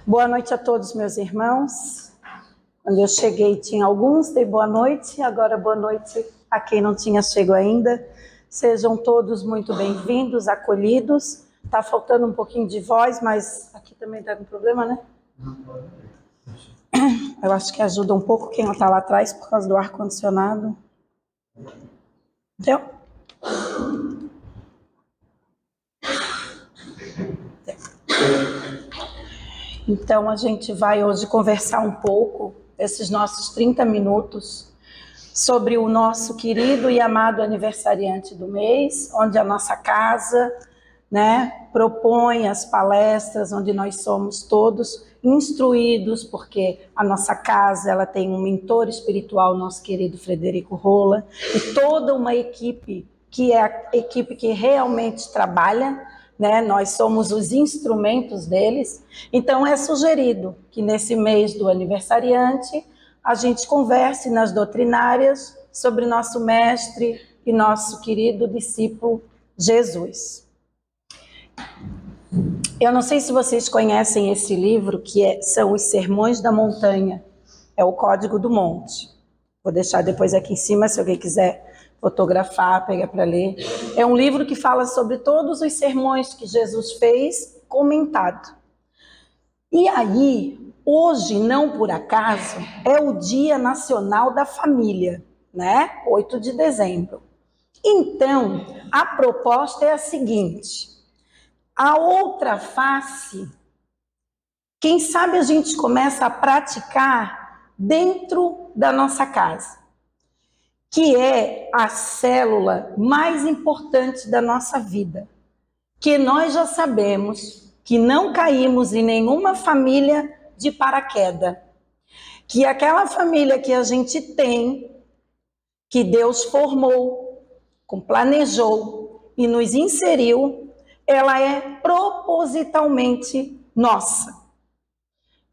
Boa noite a todos, meus irmãos. Quando eu cheguei, tinha alguns, dei boa noite. Agora, boa noite a quem não tinha chego ainda. Sejam todos muito bem-vindos, acolhidos. Está faltando um pouquinho de voz, mas aqui também está com problema, né? Eu acho que ajuda um pouco quem está lá atrás por causa do ar-condicionado. Deu? Então, a gente vai hoje conversar um pouco, esses nossos 30 minutos, sobre o nosso querido e amado aniversariante do mês, onde a nossa casa, propõe as palestras, onde nós somos todos instruídos, porque a nossa casa ela tem um mentor espiritual, nosso querido Frederico Rolla, e toda uma equipe, que é a equipe que realmente trabalha, nós somos os instrumentos deles. Então é sugerido que nesse mês do aniversariante a gente converse nas doutrinárias sobre nosso mestre e nosso querido discípulo Jesus. Eu não sei se vocês conhecem esse livro, são os Sermões da Montanha, é o Código do Monte. Vou deixar depois aqui em cima, se alguém quiser fotografar, pegar para ler. É um livro que fala sobre todos os sermões que Jesus fez, comentado. E aí, hoje, não por acaso, é o Dia Nacional da Família, 8 de dezembro. Então, a proposta é a seguinte: a outra face, quem sabe a gente começa a praticar dentro da nossa casa, que é a célula mais importante da nossa vida, que nós já sabemos que não caímos em nenhuma família de paraquedas, que aquela família que a gente tem, que Deus formou, planejou e nos inseriu, ela é propositalmente nossa,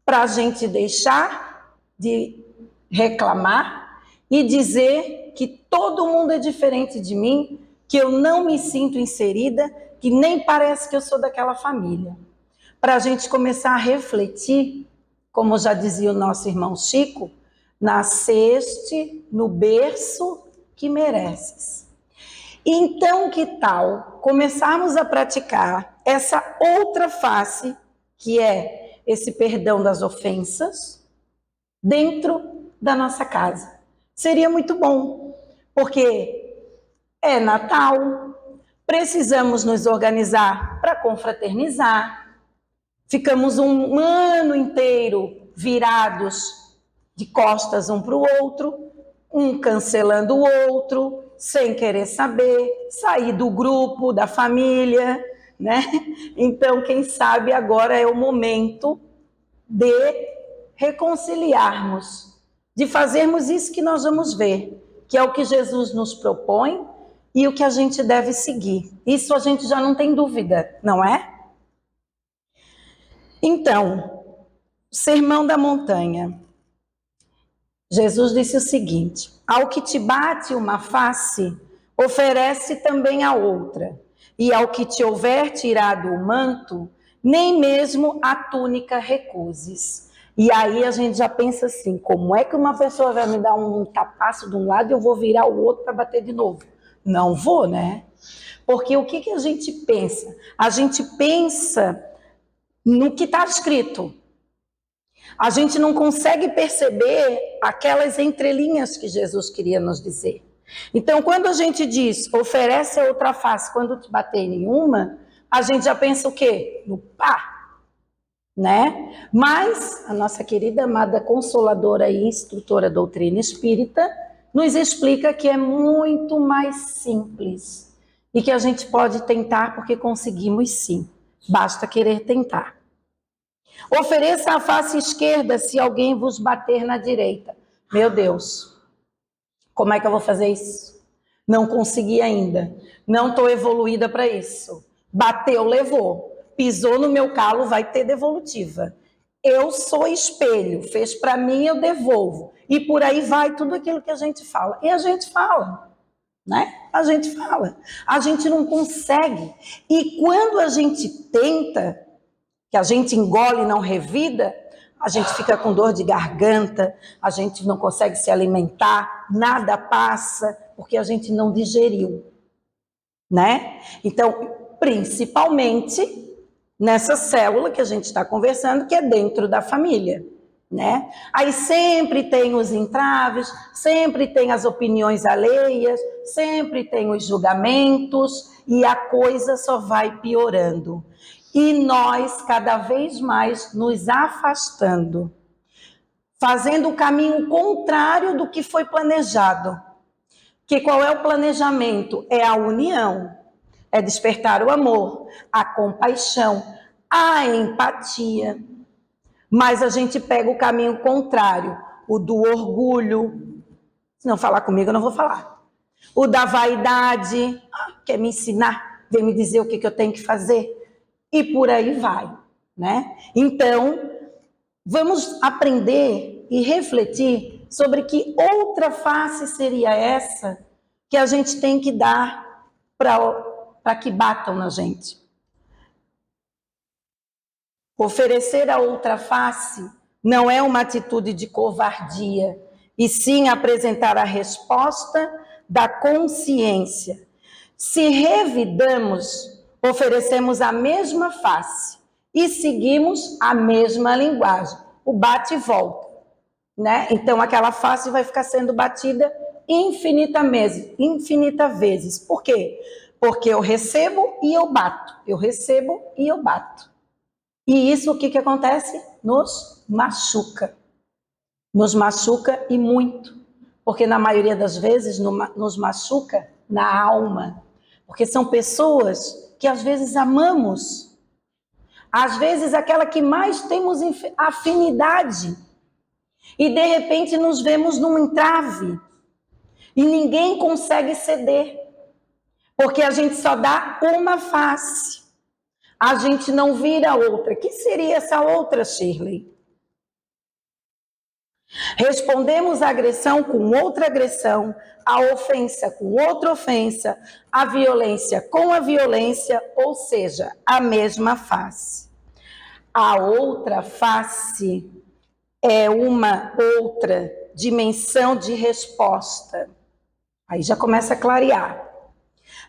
para a gente deixar de reclamar e dizer que todo mundo é diferente de mim, que eu não me sinto inserida, que nem parece que eu sou daquela família. Para a gente começar a refletir, como já dizia o nosso irmão Chico, nasceste no berço que mereces. Então, que tal começarmos a praticar essa outra face, que é esse perdão das ofensas, dentro da nossa casa? Seria muito bom, porque é Natal, precisamos nos organizar para confraternizar, ficamos um ano inteiro virados de costas um para o outro, um cancelando o outro, sem querer saber, sair do grupo, da família, Então, quem sabe agora é o momento de reconciliarmos, de fazermos isso que nós vamos ver, que é o que Jesus nos propõe e o que a gente deve seguir. Isso a gente já não tem dúvida, não é? Então, Sermão da Montanha. Jesus disse o seguinte: ao que te bate uma face, oferece também a outra, e ao que te houver tirado o manto, nem mesmo a túnica recuses. E aí a gente já pensa assim: como é que uma pessoa vai me dar um tapaço de um lado e eu vou virar o outro para bater de novo? Não vou, Porque o que a gente pensa? A gente pensa no que está escrito. A gente não consegue perceber aquelas entrelinhas que Jesus queria nos dizer. Então, quando a gente diz, oferece a outra face quando te bater em nenhuma, a gente já pensa o quê? No pá, Mas a nossa querida, amada consoladora e instrutora doutrina espírita nos explica que é muito mais simples e que a gente pode tentar porque conseguimos sim, basta querer tentar. Ofereça a face esquerda se alguém vos bater na direita. Meu Deus, como é que eu vou fazer isso? Não consegui ainda. Não estou evoluída para isso. Bateu, levou. Pisou no meu calo, vai ter devolutiva. Eu sou espelho. Fez para mim, eu devolvo. E por aí vai tudo aquilo que a gente fala. E a gente fala, A gente fala. A gente não consegue. E quando a gente tenta, que que a gente engole e não revida, a gente fica com dor de garganta, a gente não consegue se alimentar, nada passa, porque a gente não digeriu, né? Então, principalmente nessa célula que a gente está conversando, que é dentro da família, né? Aí sempre tem os entraves, sempre tem as opiniões alheias, sempre tem os julgamentos e a coisa só vai piorando. E nós cada vez mais nos afastando, fazendo o caminho contrário do que foi planejado. Que qual é o planejamento? É a união, é despertar o amor, a compaixão, a empatia. Mas a gente pega o caminho contrário, o do orgulho. Se não falar comigo, eu não vou falar. O da vaidade, quer me ensinar, vem me dizer o que eu tenho que fazer. E por aí vai, né? Então, vamos aprender e refletir sobre que outra face seria essa que a gente tem que dar para que batam na gente. Oferecer a outra face não é uma atitude de covardia, e sim apresentar a resposta da consciência. Se revidamos, oferecemos a mesma face e seguimos a mesma linguagem, o bate e volta, né? Então aquela face vai ficar sendo batida infinita vezes. Por quê? Porque eu recebo e eu bato, eu recebo e eu bato. E isso o que acontece? Nos machuca. Nos machuca e muito. Porque na maioria das vezes nos machuca na alma. Porque são pessoas que às vezes amamos. Às vezes aquela que mais temos afinidade. E de repente nos vemos num entrave. E ninguém consegue ceder. Porque a gente só dá uma face. A gente não vira outra. Que seria essa outra, Shirley? Respondemos a agressão com outra agressão, a ofensa com outra ofensa, a violência com a violência, ou seja, a mesma face. A outra face é uma outra dimensão de resposta. Aí já começa a clarear.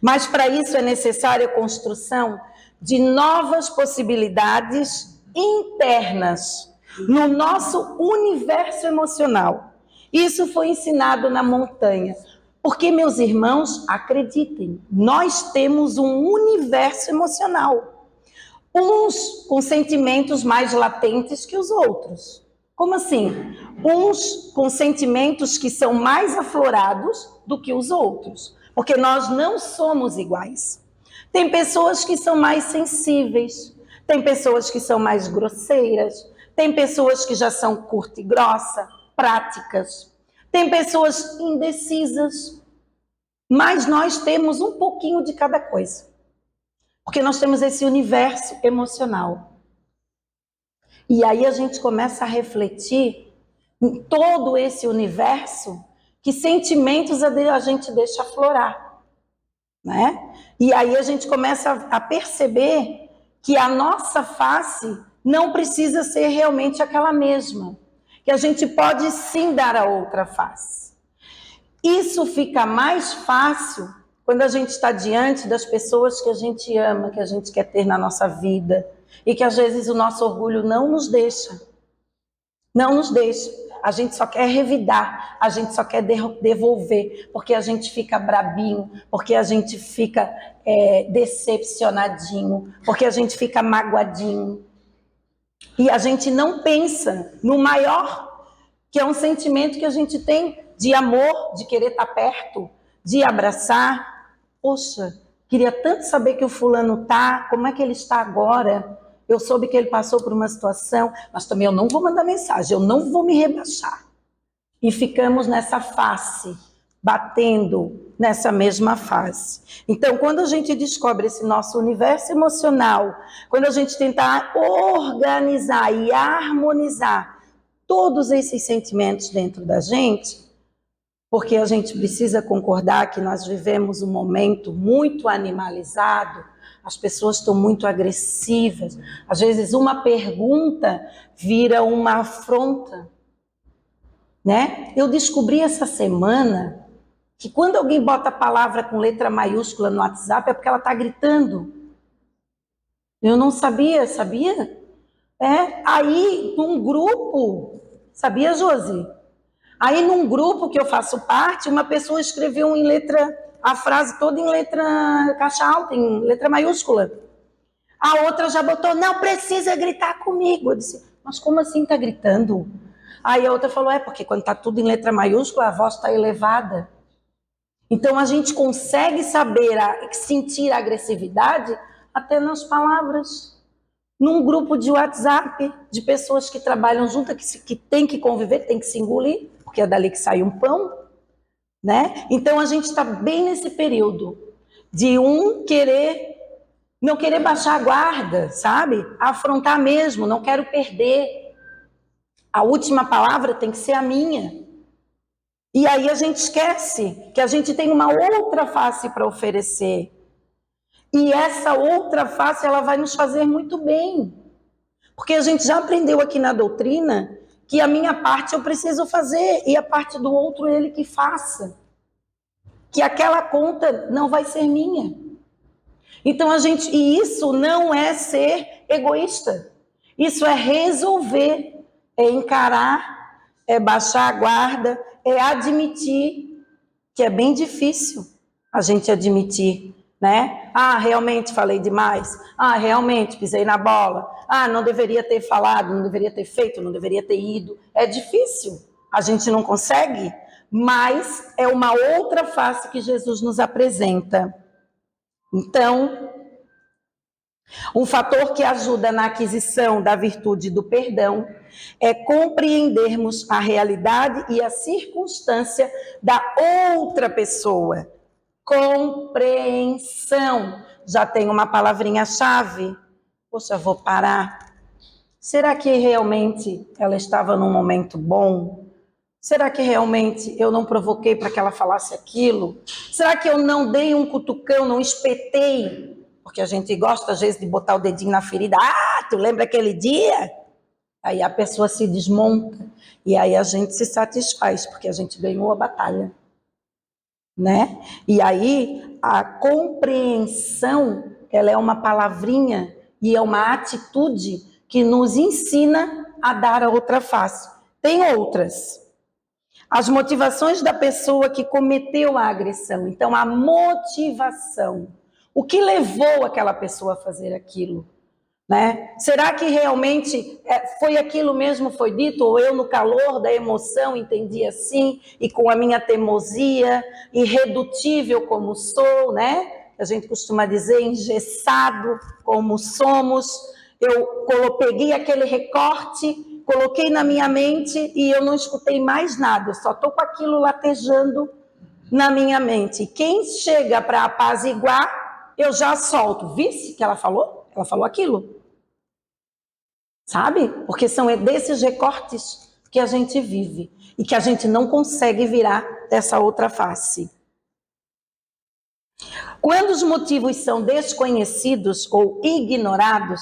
Mas para isso é necessária a construção de novas possibilidades internas no nosso universo emocional. Isso foi ensinado na montanha. Porque, meus irmãos, acreditem, nós temos um universo emocional. Uns com sentimentos mais latentes que os outros. Como assim? Uns com sentimentos que são mais aflorados do que os outros. Porque nós não somos iguais. Tem pessoas que são mais sensíveis, tem pessoas que são mais grosseiras, tem pessoas que já são curta e grossa, práticas, tem pessoas indecisas, mas nós temos um pouquinho de cada coisa, porque nós temos esse universo emocional. E aí a gente começa a refletir em todo esse universo, que sentimentos a gente deixa aflorar, né? E aí a gente começa a perceber que a nossa face não precisa ser realmente aquela mesma, que a gente pode sim dar a outra face. Isso fica mais fácil quando a gente está diante das pessoas que a gente ama, que a gente quer ter na nossa vida, e que às vezes o nosso orgulho não nos deixa. Não nos deixa. A gente só quer revidar, a gente só quer devolver, porque a gente fica brabinho, porque a gente fica decepcionadinho, porque a gente fica magoadinho. E a gente não pensa no maior, que é um sentimento que a gente tem de amor, de querer estar perto, de abraçar. Poxa, queria tanto saber que o fulano está, como é que ele está agora. Eu soube que ele passou por uma situação, mas também eu não vou mandar mensagem, eu não vou me rebaixar. E ficamos nessa face, batendo nessa mesma face. Então, quando a gente descobre esse nosso universo emocional, quando a gente tentar organizar e harmonizar todos esses sentimentos dentro da gente, porque a gente precisa concordar que nós vivemos um momento muito animalizado, as pessoas estão muito agressivas. Às vezes uma pergunta vira uma afronta, né? Eu descobri essa semana que quando alguém bota a palavra com letra maiúscula no WhatsApp é porque ela está gritando. Eu não sabia, sabia? Aí num grupo, sabia, Josi? Aí num grupo que eu faço parte, uma pessoa escreveu em letra, a frase toda em letra caixa alta, em letra maiúscula. A outra já botou, não precisa gritar comigo. Eu disse, mas como assim tá gritando? Aí a outra falou, porque quando tá tudo em letra maiúscula, a voz está elevada. Então a gente consegue saber, sentir a agressividade até nas palavras. Num grupo de WhatsApp, de pessoas que trabalham juntas, que tem que conviver, tem que se engolir, porque é dali que sai um pão, né? Então a gente está bem nesse período de não querer baixar a guarda, sabe? Afrontar mesmo, não quero perder. A última palavra tem que ser a minha. E aí a gente esquece que a gente tem uma outra face para oferecer. E essa outra face, ela vai nos fazer muito bem. Porque a gente já aprendeu aqui na doutrina que a minha parte eu preciso fazer e a parte do outro ele que faça. Que aquela conta não vai ser minha. Então e isso não é ser egoísta. Isso é resolver, é encarar, é baixar a guarda, é admitir que é bem difícil a gente admitir, né? Realmente falei demais. Realmente pisei na bola. Não deveria ter falado, não deveria ter feito, não deveria ter ido. É difícil. A gente não consegue, mas é uma outra face que Jesus nos apresenta. Então, um fator que ajuda na aquisição da virtude do perdão é compreendermos a realidade e a circunstância da outra pessoa. Compreensão. Já tem uma palavrinha-chave. Poxa, vou parar. Será que realmente ela estava num momento bom? Será que realmente eu não provoquei para que ela falasse aquilo? Será que eu não dei um cutucão, não espetei? Porque a gente gosta, às vezes, de botar o dedinho na ferida. Tu lembra aquele dia? Aí a pessoa se desmonta. E aí a gente se satisfaz, porque a gente ganhou a batalha. Né? E aí a compreensão, ela é uma palavrinha e é uma atitude que nos ensina a dar a outra face. Tem outras. As motivações da pessoa que cometeu a agressão. Então, a motivação. O que levou aquela pessoa a fazer aquilo? Né? Será que realmente foi aquilo mesmo foi dito? Ou eu, no calor da emoção, entendi assim? E com a minha teimosia, irredutível como sou, né? A gente costuma dizer, engessado como somos. Eu peguei aquele recorte, coloquei na minha mente e eu não escutei mais nada. Eu só estou com aquilo latejando na minha mente. Quem chega para apaziguar, eu já solto. Vice que ela falou? Ela falou aquilo. Sabe? Porque são desses recortes que a gente vive e que a gente não consegue virar dessa outra face. Quando os motivos são desconhecidos ou ignorados,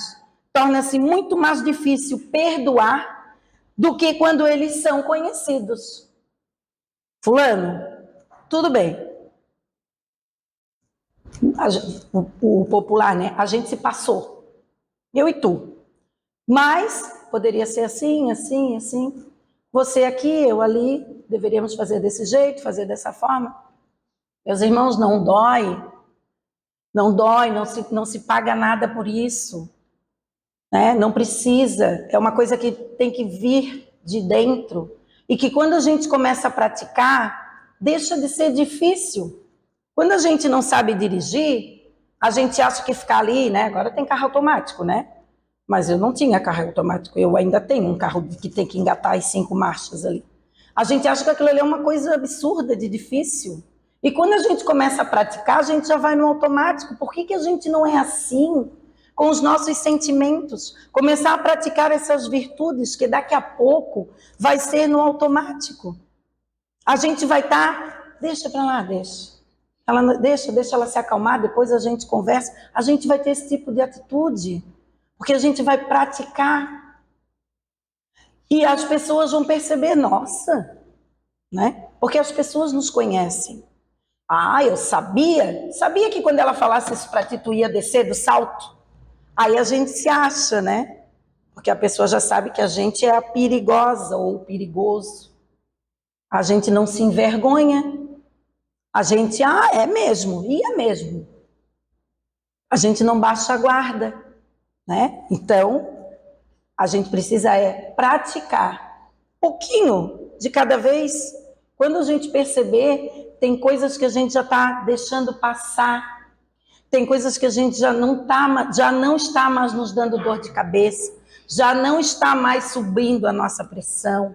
torna-se muito mais difícil perdoar do que quando eles são conhecidos. Fulano, tudo bem. O popular, né? A gente se passou. Eu e tu. Mas poderia ser assim, assim, assim. Você aqui, eu ali, deveríamos fazer desse jeito, fazer dessa forma. Meus irmãos, não dói. Não dói, não se paga nada por isso. Né? Não precisa. É uma coisa que tem que vir de dentro. E que quando a gente começa a praticar, deixa de ser difícil. Quando a gente não sabe dirigir, a gente acha que ficar ali, né? Agora tem carro automático, né? Mas eu não tinha carro automático, eu ainda tenho um carro que tem que engatar as 5 marchas ali. A gente acha que aquilo ali é uma coisa absurda, de difícil. E quando a gente começa a praticar, a gente já vai no automático. Por que a gente não é assim com os nossos sentimentos? Começar a praticar essas virtudes, que daqui a pouco vai ser no automático. A gente vai estar, deixa para lá, deixa. Deixa ela se acalmar, depois a gente conversa. A gente vai ter esse tipo de atitude, porque a gente vai praticar. E as pessoas vão perceber, nossa, né? Porque as pessoas nos conhecem. Ah, eu sabia que quando ela falasse isso para ti, tu ia descer do salto. Aí a gente se acha, né? Porque a pessoa já sabe que a gente é a perigosa ou o perigoso. A gente não se envergonha. A gente, é mesmo, ia mesmo. A gente não baixa a guarda, né? Então, a gente precisa praticar pouquinho de cada vez. Quando a gente perceber, tem coisas que a gente já está deixando passar, tem coisas que a gente já não está mais nos dando dor de cabeça, já não está mais subindo a nossa pressão,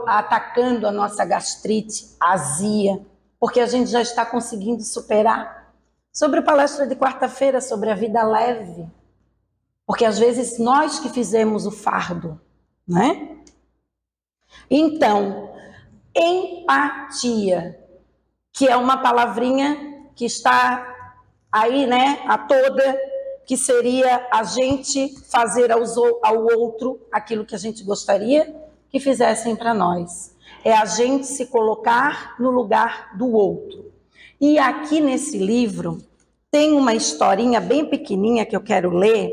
atacando a nossa gastrite, azia, porque a gente já está conseguindo superar. Sobre a palestra de quarta-feira, sobre a vida leve, porque às vezes nós que fizemos o fardo, né? Então, empatia, que é uma palavrinha que está aí, né, a toda, que seria a gente fazer ao outro aquilo que a gente gostaria que fizessem para nós. É a gente se colocar no lugar do outro. E aqui nesse livro tem uma historinha bem pequenininha que eu quero ler,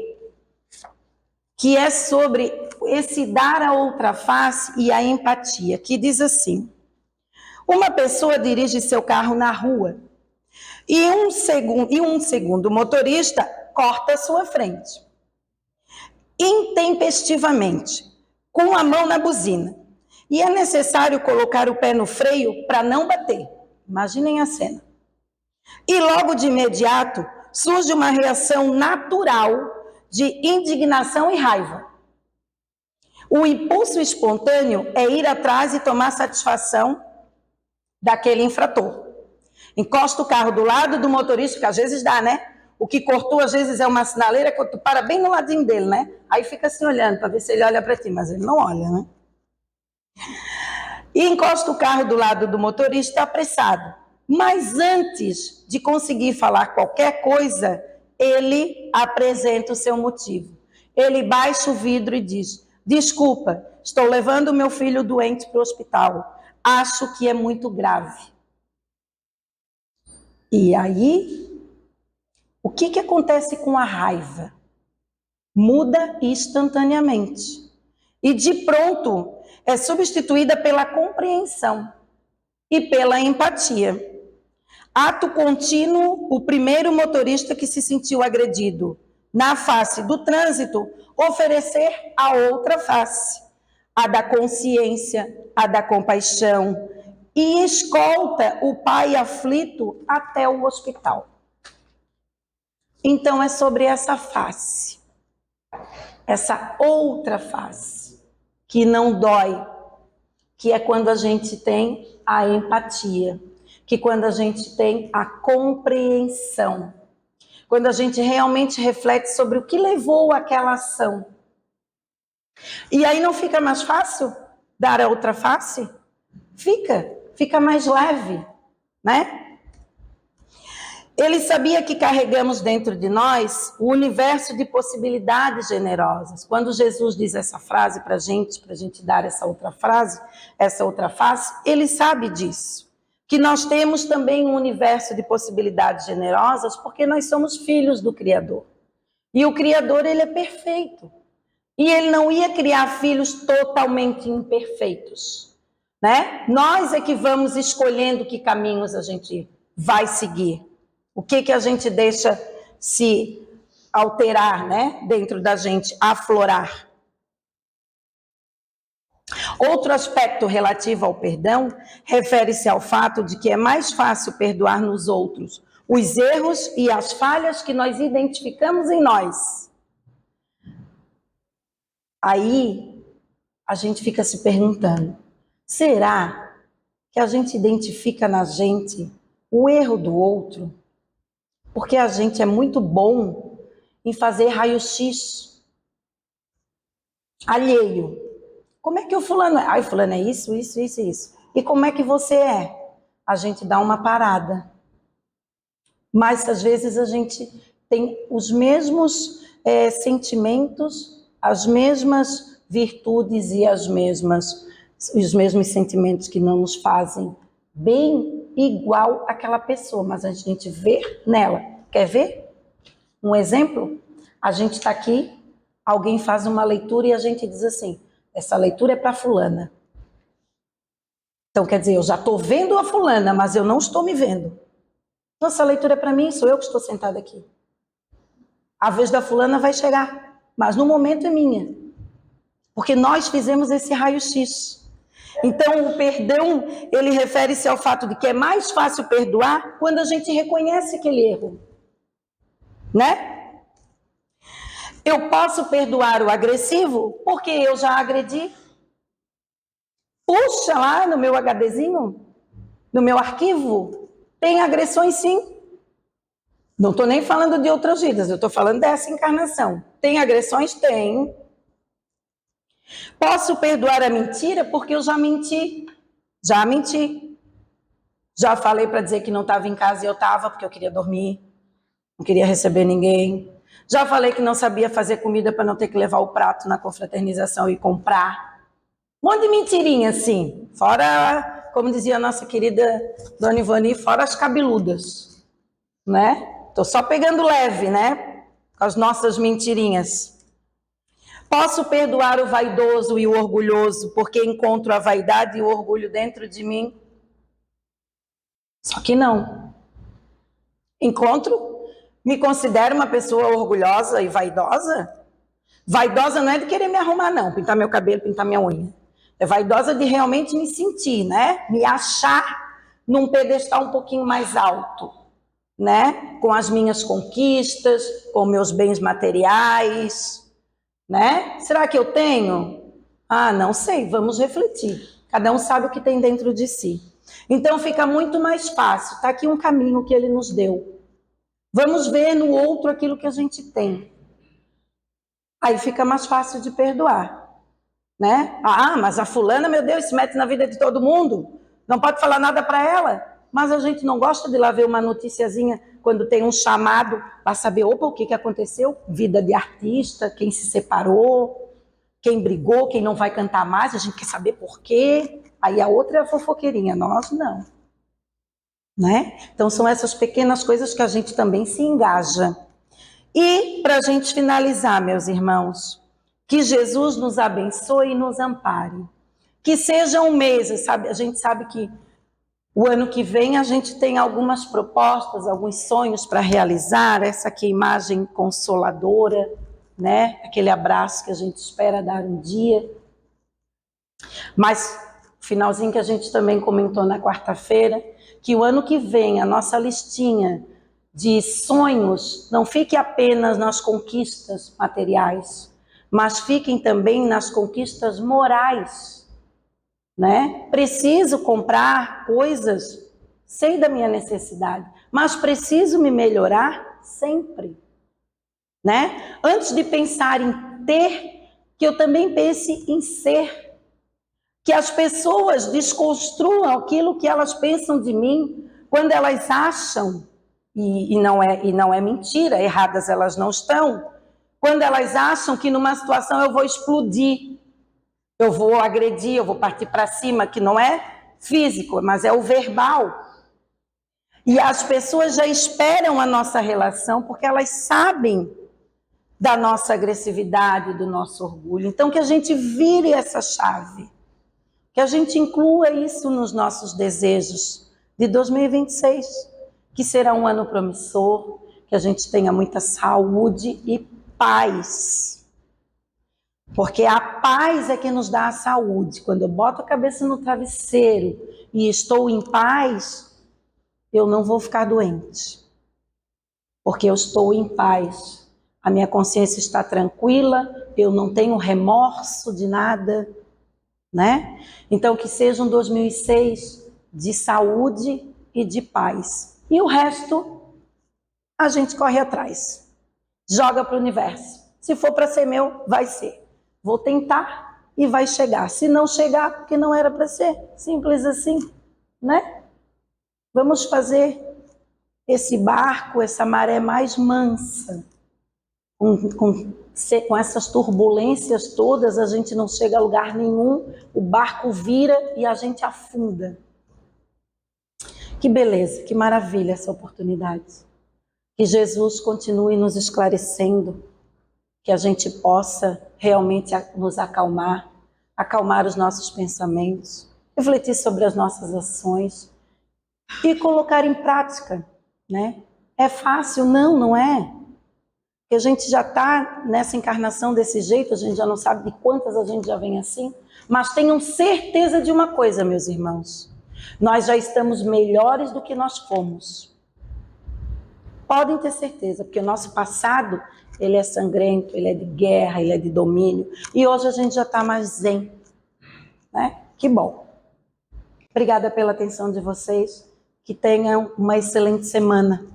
que é sobre esse dar a outra face e a empatia, que diz assim: uma pessoa dirige seu carro na rua e um segundo motorista corta sua frente, intempestivamente, com a mão na buzina. E é necessário colocar o pé no freio para não bater. Imaginem a cena. E logo de imediato surge uma reação natural de indignação e raiva. O impulso espontâneo é ir atrás e tomar satisfação daquele infrator. Encosta o carro do lado do motorista, que às vezes dá, né? O que cortou, às vezes, é uma sinaleira que tu para bem no ladinho dele, né? Aí fica assim olhando, para ver se ele olha para ti, mas ele não olha, né? E encosta o carro do lado do motorista apressado. Mas antes de conseguir falar qualquer coisa, ele apresenta o seu motivo. Ele baixa o vidro e diz: desculpa, estou levando o meu filho doente para o hospital. Acho que é muito grave. E aí, o que acontece com a raiva? Muda instantaneamente. E de pronto, é substituída pela compreensão e pela empatia. Ato contínuo, o primeiro motorista que se sentiu agredido na face do trânsito, oferecer a outra face, a da consciência, a da compaixão, e escolta o pai aflito até o hospital. Então é sobre essa face, essa outra face, que não dói, que é quando a gente tem a empatia, que quando a gente tem a compreensão, quando a gente realmente reflete sobre o que levou àquela ação. E aí não fica mais fácil dar a outra face? Fica mais leve, né? Ele sabia que carregamos dentro de nós o universo de possibilidades generosas. Quando Jesus diz essa frase para a gente dar essa outra frase, essa outra face, ele sabe disso. Que nós temos também um universo de possibilidades generosas, porque nós somos filhos do Criador. E o Criador, ele é perfeito. E ele não ia criar filhos totalmente imperfeitos, né? Nós é que vamos escolhendo que caminhos a gente vai seguir. O que a gente deixa se alterar, né? Dentro da gente, aflorar. Outro aspecto relativo ao perdão refere-se ao fato de que é mais fácil perdoar nos outros os erros e as falhas que nós identificamos em nós. Aí a gente fica se perguntando: será que a gente identifica na gente o erro do outro? Porque a gente é muito bom em fazer raio-x alheio. Como é que o fulano é? Ai, fulano é isso. E como é que você é? A gente dá uma parada. Mas às vezes a gente tem os mesmos sentimentos, as mesmas virtudes e os mesmos sentimentos que não nos fazem bem igual àquela pessoa, mas a gente vê nela. Quer ver? Um exemplo? A gente está aqui, alguém faz uma leitura e a gente diz assim, essa leitura é para fulana. Então quer dizer, eu já estou vendo a fulana, mas eu não estou me vendo. Então essa leitura é para mim, sou eu que estou sentada aqui. A vez da fulana vai chegar, mas no momento é minha. Porque nós fizemos esse raio-x. Então o perdão, ele refere-se ao fato de que é mais fácil perdoar quando a gente reconhece aquele erro. Né? Eu posso perdoar o agressivo porque eu já agredi. Puxa lá no meu HDzinho, no meu arquivo, tem agressões sim. Não estou nem falando de outras vidas, eu estou falando dessa encarnação. Tem agressões? Tem. Posso perdoar a mentira porque eu já menti. Já menti. Já falei para dizer que não estava em casa e eu estava porque eu queria dormir. Não queria receber ninguém. Já falei que não sabia fazer comida para não ter que levar o prato na confraternização e comprar. Um monte de mentirinha assim. Fora, como dizia a nossa querida Dona Ivani, fora as cabeludas. Né? Estou só pegando leve, né? Com as nossas mentirinhas. Posso perdoar o vaidoso e o orgulhoso porque encontro a vaidade e o orgulho dentro de mim? Só que não. Encontro, me considero uma pessoa orgulhosa e vaidosa? Vaidosa não é de querer me arrumar, não, pintar meu cabelo, pintar minha unha. É vaidosa de realmente me sentir, né? Me achar num pedestal um pouquinho mais alto, né? Com as minhas conquistas, com meus bens materiais, né? Será que eu tenho? Ah, não sei, vamos refletir. Cada um sabe o que tem dentro de si. Então fica muito mais fácil. Está aqui um caminho que ele nos deu. Vamos ver no outro aquilo que a gente tem. Aí fica mais fácil de perdoar, né? Ah, mas a fulana, meu Deus, se mete na vida de todo mundo. Não pode falar nada para ela. Mas a gente não gosta de lá ver uma noticiazinha quando tem um chamado para saber, opa, o que aconteceu? Vida de artista, quem se separou, quem brigou, quem não vai cantar mais, a gente quer saber por quê. Aí a outra é a fofoqueirinha, nós não. Né? Então são essas pequenas coisas que a gente também se engaja. E para a gente finalizar, meus irmãos, que Jesus nos abençoe e nos ampare. Que seja um mês, sabe? A gente sabe que o ano que vem a gente tem algumas propostas, alguns sonhos para realizar, essa aqui é a imagem consoladora, né? Aquele abraço que a gente espera dar um dia. Mas, finalzinho que a gente também comentou na quarta-feira, que o ano que vem a nossa listinha de sonhos não fique apenas nas conquistas materiais, mas fiquem também nas conquistas morais, né? Preciso comprar coisas, sei da minha necessidade, mas preciso me melhorar sempre, né? Antes de pensar em ter, que eu também pense em ser. Que as pessoas desconstruam aquilo que elas pensam de mim quando elas acham, e não é mentira, erradas elas não estão, quando elas acham que numa situação eu vou explodir, eu vou agredir, eu vou partir para cima, que não é físico, mas é o verbal. E as pessoas já esperam a nossa relação porque elas sabem da nossa agressividade, do nosso orgulho. Então que a gente vire essa chave. Que a gente inclua isso nos nossos desejos de 2026, que será um ano promissor, que a gente tenha muita saúde e paz. Porque a paz é que nos dá a saúde. Quando eu boto a cabeça no travesseiro e estou em paz, eu não vou ficar doente. Porque eu estou em paz. A minha consciência está tranquila, eu não tenho remorso de nada, né? Então que seja um 2006 de saúde e de paz. E o resto a gente corre atrás. Joga para o universo. Se for para ser meu, vai ser. Vou tentar e vai chegar. Se não chegar, porque não era para ser. Simples assim, né? Vamos fazer esse barco, essa maré mais mansa, com essas turbulências todas, a gente não chega a lugar nenhum, o barco vira e a gente afunda. Que beleza, que maravilha essa oportunidade. Que Jesus continue nos esclarecendo, que a gente possa realmente nos acalmar os nossos pensamentos, refletir sobre as nossas ações e colocar em prática, né? É fácil? Não, não é. Porque a gente já está nessa encarnação desse jeito, a gente já não sabe de quantas a gente já vem assim, mas tenham certeza de uma coisa, meus irmãos, nós já estamos melhores do que nós fomos. Podem ter certeza, porque o nosso passado, ele é sangrento, ele é de guerra, ele é de domínio, e hoje a gente já está mais zen, né? Que bom. Obrigada pela atenção de vocês, que tenham uma excelente semana.